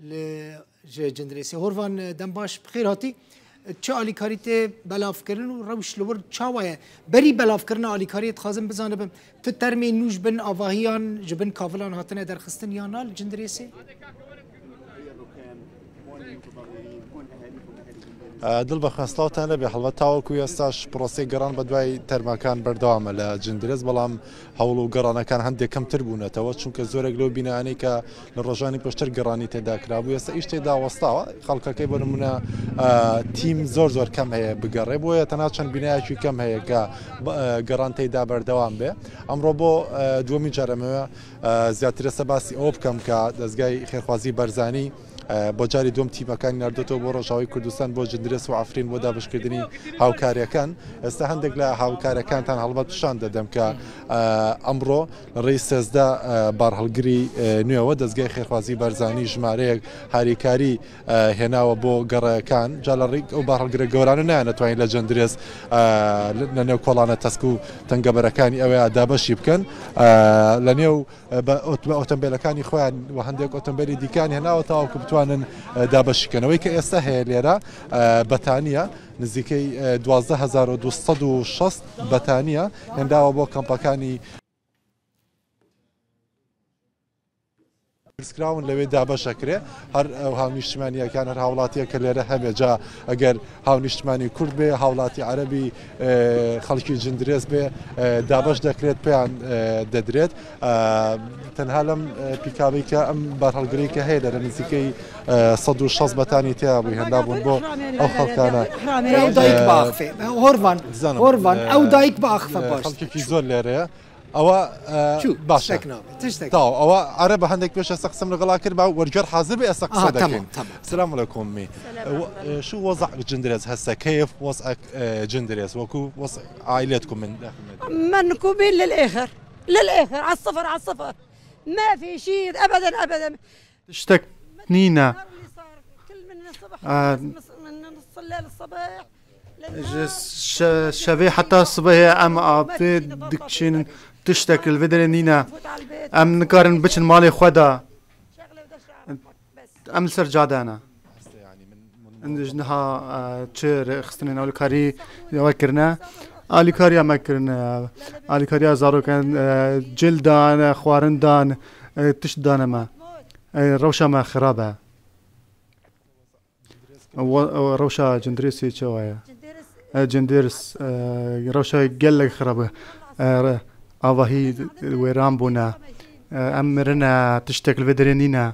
لجندريسي هورفان دمباش بخير هاتي چه آلیکاریت بلاف کردن و روش لور چاوایه بری بلاف کردن آلیکاریت خازم بزنه بم تو ترمی نوش بن آواهیان جبن کاولان هاتنه در خستن یا نال جندريسي دڵ بە خستاوتان لەبێ هەڵبەت تاوەکو ئێستاش پرۆسی گەڕان بە دوای تەرماکان بەردەوامە لە جندرێز بەڵام هەوڵ و گەڕانەکان هەندێک کەمتر بوونەتەوە چونکە زۆرێک لەو بینایانەی کە لە ڕۆژانی پێشتر گەڕانی تێدا کرابوو ئێستا ئیش تێدا وەستاوە خەڵکەکەی بە نمونە تیم زۆر کەم هەیە بگەڕێ بۆیە تەنها چەند بینایەکی کەم هەیە کە گەڕان تێدا بەردەوام بێ ئەمڕۆ بۆ دووەمی جارەمەوە زیاترە سە باسی ئەوە بکەم کە دەستگای خێرخوازی بەرزانی بۆ جاری دوم تیمەکانی نردێتەوە بۆ ڕۆژاوی کوردستان بۆ جندرێس و ئافرین بۆ دابشکردنی هاوکاریەکان ئێستا هەندێک لە هاوکارەکانتان هەڵبەت پیشان دەدەم کە ئەمڕۆ ڕێی سێزدە بارهەڵگری نوێەوە دەستگای خێرخوازی بەرزانی ژمارەیەک هاریکاری هێناوە بۆ گەڕەکان جا لە ڕێک ئەو بارهەڵگرە گەورانە نایەنەتوانین لە جندرێس لە نێو کۆڵانە تەسک و تەنگەبەرەکانی ئەوەیە دابەشی بکەن لە نێو ئۆتۆمبیلەکانی خۆیان و هەندێک ئۆتۆمبیلی دیکانی هێناوە تاوەکو بتوانن دابەشیکەنەوەی کە ئێستا هەیە لێرە بەتانیە نزیکەی 12260 بەتانیە هێنداوە بۆ کەمپەکانی سکراون لەوێ دابەشەکرێ هەر هاونیشتمانیەکان هەر هاوڵاتیە کە لێرە هەبێ جا ئەگەر هاونیشتمانی کورد بێ هاوڵاتی عەرەبی خەڵکی جندرێز بێ دابەش دەکرێت پێیان دەدرێت تەنها لەم پیکابەی کە ئەم بارهەڵگرەی کە هەیە لەرە نزیکەی 160 بەتانی تیا بووی هێندا بوون بۆ ئەو خەڵکانە هۆرڤان ئەو دایک باخفە باش خەڵکێکی زۆر لێرەیە ئەوە باشە ئەوە عرە بە هەندێک پێش ئێستا قسەم لەگەڵا کرد با وەرجێر حاضر بێ ئێستا قسە دەکەین سلام عەلەیکوم می شو وضع جندريز هسه كيف وضعك جندريز وكو وضع عائلتكم منكوبين للآخر على الصفر ما في شيء أبدا تشتكنينا كل من الصبح من نص الليل الصباح شبيه حتى الصبح أم أبي دكشين تشتكي الفيدرينينا أم نقارن بتش المالي خدا أم سرجادانا عندنا تشير خستنا أولكاري وكرنا أولكاري ما كرنا أولكاري زارو كان جلدان خوارندان تشدان ما روشة ما خرابة روشة جندريسي شوية جندرس روشة قلق خرابة أوهي ويران بونا أمرنا تشتكي الفيدرينينا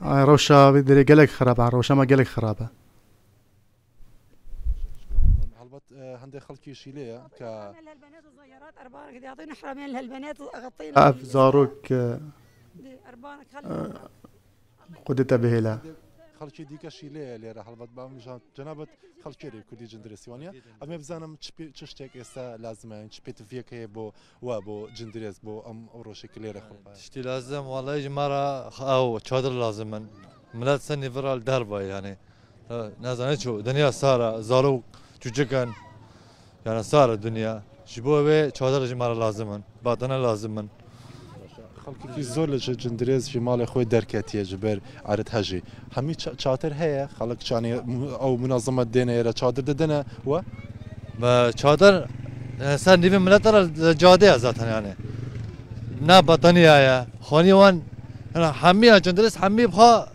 روشة بدري قلق خرابة روشة ما قلق خرابة هلبت هندي خلقي شيلية ك البنات الصغيرات أربانك يعطينا حرامين لهالبنات أغطينا زاروك أربانك قدت بهلا خلقي ديكا شيلية ليرة هلبت بام جنابت خلقي كودي جندريسيونيا أما بزانم تشتك إسا لازم يعني تشبيت فيك هي بو جندريس بو أم أوروشي كليرة خلقي تشتي لازم والله جمارة أو شادر لازم ملات سني فرال دربا يعني نازل شو دنيا صار زارو جوجكن يعني صار الدنيا شبوه بي شادر جمارة لازم باطنة لازم خلقي زور لجندريز في مال خوي دركاتيه جبر عرض هجي همي شاطر هي خلق يعني او منظمه دينا شاطر ددنا و ما شاطر سر نيف ملتر الجاده ذاتها يعني نا بطنيه يا خوني وان انا حمي جندريز حمي بها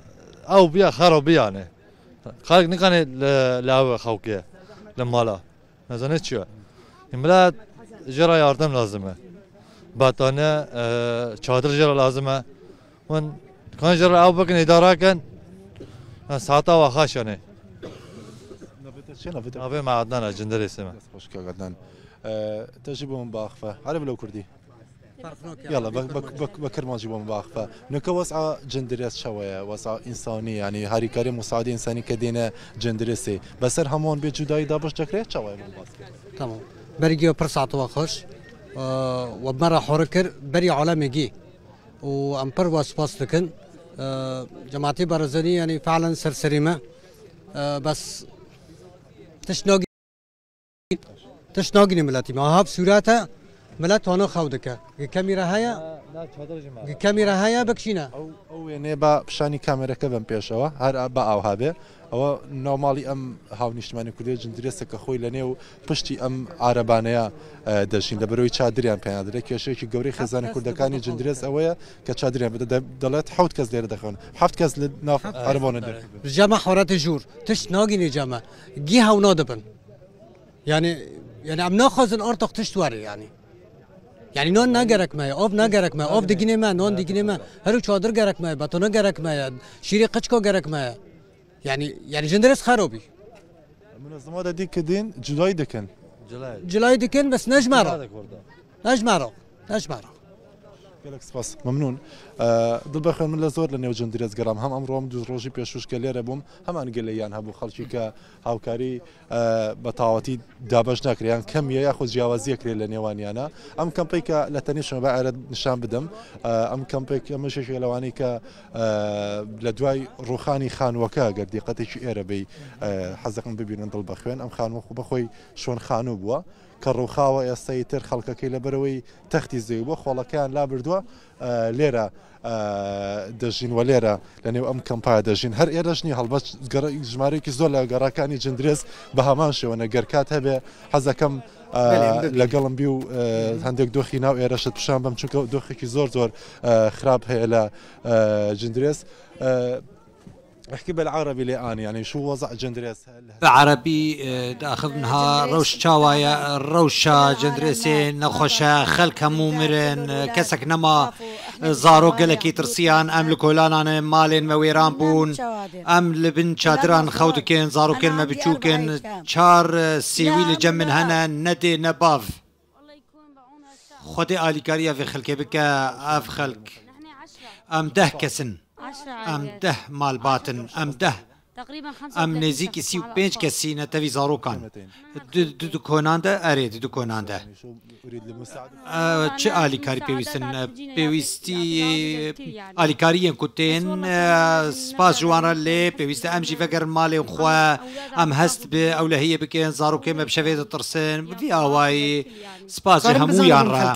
او بيا خرب يعني خلق نكان لا خوكيه لما لا نزنت شو ملات جرى يردم لازمه باتانه چادر جرا لازمه من كان جرا او بكن اداره كان ساعتا وخاشنه نبي مع عدنان جندري اسمه خوش عدنان تجيبهم باخفه عرب لو كردي يلا بكرماجي بوم باخفه نك وسع جندريس شويه وسع انساني يعني هاري كريم مساعد انساني كدينا جندريسي بس همون بجداي دابش تكريت شويه تمام برجي برسعت وخش وبمرة حركر بري عالمي جي وأمبر واسباس لكن جماعتي برزني يعني فعلا سرسريمة بس تشناقني ملاتي ما هاب سوراتها ملات هنا خودك الكاميرا هيا بكشينا او وێنێ بە پیشانی کامێرەکە بم پێشەوە هەر بە ئاوها بێ ئەوە ناوماڵی ئەم هاونیشتمانی کوردی جندرێسە کە خۆی لە نێو پشتی ئەم عارەبانەیە دەژین لە بەرەوەی چادریان پێیان دەرێت کێشەیەکی گەورەی خێزانی کوردەکانی جندرێس ئەوەیە کە چادریان دەڵێت حوت کەس لێرە دەخۆن حەفت کەس لە ناو عارەبانە دەرێت جەمە حوڕەتی ژوور تشت ناگینی جەمە گی هەونا دەبن yani ئەم ناخوازن ئۆرتۆق تشت وەرە yani non nagerekmeye, av nagerekmeye, av digineme, non digineme, her çadır gerekmeye, batona gerekmeye, şiri kıçko gerekmeye. Yani jendres xarobi. منظمات دي كدين جلاي دكن جلاي دكن بس نجمره قالك سباس ممنون دڵ بەخێن من لە زۆر لە نێو جندرێز گەڕام هەم ئەمڕۆم دوو ڕۆژی پێشوش کە لێرە بووم هەمان گەلەیان هەبوو خەڵکی کە هاوکاری بە تاواتی دابش ناکریان کەمیە یاخود جیاوازیە کرێت لە نێوانیانە ئەم کەمپی کە لە تەنیشمە بە ئارە نیشان بدەم ئەم کەمپێک ئەمەشێک لەوانەی کە لە دوای ڕوخانی خانووەکە گەر دیقەتێکی ئێرە بی حەزەکەم ببینن دڵ بەخوێن ئەم خانووە بەخۆی شۆن خانوو بووە کە ڕووخاوە ئێستایی تر خەڵکەکەی لە بەرەوەی تەختی زەوی بۆ خۆڵەکەیان لا بردووە لێرە دەژین و لێرە لە نێو ئەم کەمپای دەژین هەر ئێرەشنی هەڵبەت ژمارەیەکی زۆر لە گەڕاکانی جندرێز بە هەمان شێوەنە گەرکات هەبێ حەزەکەم لەگەڵم بی و هەندێک دۆخی ناو ئێرەشت پیشان بم چونکە دۆخێکی زۆر خراپ هەیە لە جندرێز احكي بالعربي الآن يعني شو وضع جندريس بالعربي داخل منها روش شاوايا روشا جندريسي نخوشا خلك مومرن كسك نما زارو قلكي ترسيان ام لكولانان مالين مويران بون ام لبن شادران خودكين زارو كلمة بتشوكن شار سيوي لجمن هنا ندي نباف خدي آلي كاريا في خلكي بك اف خلك ام ده كسن ام ده مال باطن ام ده تقريبا ام نزيك سي بينج كسي نتوي زاروكان دو كوناندا اريد دو كوناندا چه آلی کاری پیوستن پیوستی آلی کاری کتین سپاس جوان لی پیوست امشی فکر مال خوا ام هست به اولهیه بکن زاروکه مبشوید ترسن وی آوای سپاس همویان را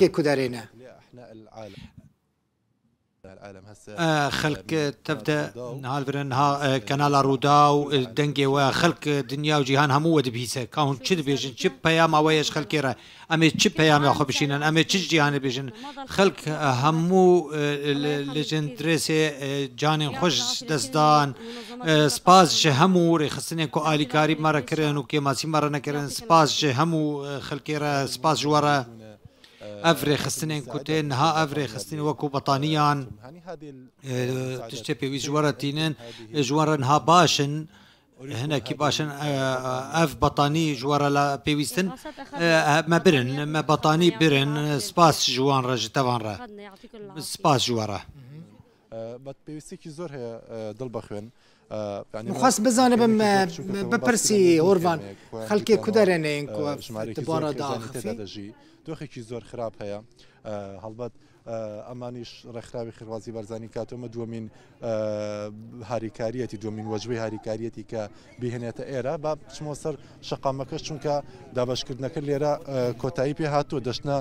خلق تبدا نهال برنها كنال رودا ودنجي وخلق دنيا وجيهان همو ود بيسه كون تشد بيجن تشب بيام اويش خلق را امي تشب بيام ياخو بشينن امي تشج جيهان بيجن خلق همو لجندرسه جان خوش دزدان سپاس همو رخصنه کو آلی کاری مر کرن و کی ماسی مر نکرن سپاس همو خلق را سپاس جواره افري خستنين كوتين ها افري خستنين وكو بطانيان تشتبي جوارتينن جوارن ها باشن هنا كي باشن اف بطاني جوارا لا بيويستن ما برن ما بطاني برن سباس جوان رج طبعا را سباس جوارا بات بيويستي كي زور هي دل بخوين مخص بزانم بپرسی اورفان خلکی کدرنه اینکو تبارا داخفی دۆخێکی زۆر خراپ هەیە هەڵبەت ئەمانیش ڕێکخراوی خێوازی بەرزانی کاتۆمە دووەمین هاریکاریەتی دومین وەجوی هاریکاریەتی کە بهێنێتە ئێرە با بچمەوە سەر شەقامەکەش چونکە دابشکردنەکە لێرە کۆتایی پێ هاتووە دەشنا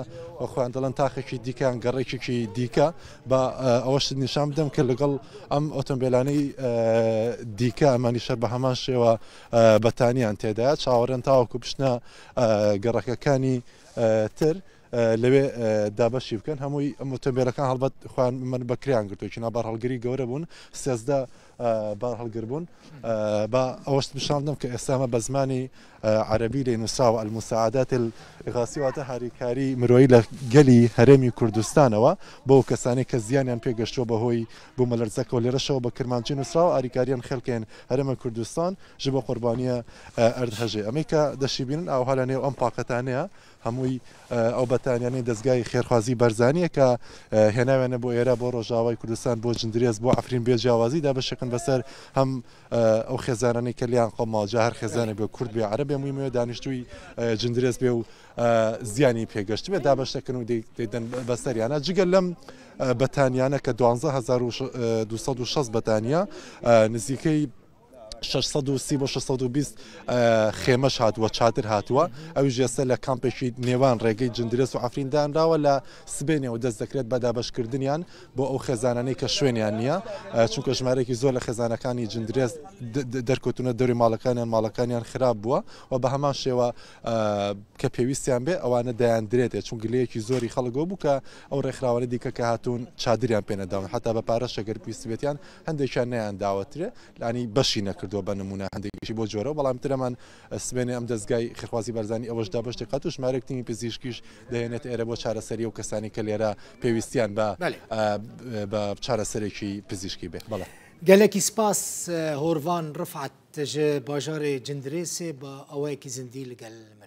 خۆیان دەڵەن تاخێکی دیکەیان گەڕێکێکی دیکە بە ئەوەش نیشان بدەم کە لەگەڵ ئەم ئۆتۆمبیلانەی دیکە ئەمانی شەر بە هەمان شێوە بەتانیان تێدایە چاوەڕێن تاوەکو پشنە گەڕەکەەکانی تر لەوێ دابەشی بکەن هەمووی ئۆتۆمبیلەکان هەڵبەت خوان من بەکریان گرتووەکی نابار هەڵگری گەورە بوون سێزدە بار هەڵگر بوون بە ئەوەشت بشاندم کە ئێستامە بە زمانی عەرەبی لێ نووساوە المساعدات الإغاثی واتە هاریکاری مرۆیی لە گەلی هەرێمی کوردستانەوە بۆ کەسانی کە زیانیان پێگەشتووە بەهۆی بوومەلەرزەکەەوە لێرەشەوە بە کرمانچی نووسراوە ئاریکاریان خەڵکێن هەرێمە کوردستان ژ بۆ قوربانیە ئەردهەژێ ئەمەی کە دەشی بینن ئاوها لە نێو ئەم پاقەتانەیە هەمووی ئەو بەتانیانەی دەستگای خێرخوازی بەرزانیە کە هێناوێنە بۆ ئێرە بۆ ڕۆژاوای کوردستان بۆ جندرێز بۆ ئەفرین بێجیاوازی دابەشەکەن بەسەر هەم ئەو خێزانانەی کە لیان قۆماڵجا هەر خێزانە بێ کورد بێ عەرەب بێ موویمەوە دانیشتووی جندرێز بێ و زیانی پێگەشت بێ دابەشەکەن و دەیدەن بەسەریانە جگەل لەم بەتانیانە کە 12260 بەتانیا نزیکەی 630 بۆ 620 خێمەش هاتووە چادر هاتووە ئەو ژێسە لە کامپێکی نێوان ڕێگەی جندرێس و ئەفریندانراوە لە سبێنەوە دەست دەکرێت بە دابەشکردنیان بۆ ئەو خێزانانەی کە شوێنیان نییە چونکە ژمارەیەکی زۆر لە خێزانەکانی جندرێز دەرکەوتونە دەوری ماڵەکانیان خراپ بووە و بە هەمان شێوە کە پێویستیان بێ ئەوانە دەیاندرێتێ چون گلەیەکی زۆری خەڵکەوە بوو کە ئەو ڕێکخراوانە دیکە کە هاتوون چادریان پێنەداون حتا بە پارە شەگەر پێویستیان هەندێکیان نەیانداوەترێ لانی بەشی نەکردووە بە نمونە هەندێکیشی بۆ جۆرە بەڵام ترەمان سبێنێ ئەم دەستگای خێرخوازی بەرزانی ئەوەشدا بەشتی قات و ژمارەی تیمی پزیشکیش دەهێنێت ئێرە بۆ چارەسەری و کەسانی کە لێرە پێویستیان بە چارەسەرێکی پزیشکی بێت بەڵێ gelekî spas Horvan Rifat ji bajarê Cindirêsê bi awayekî zindî li gel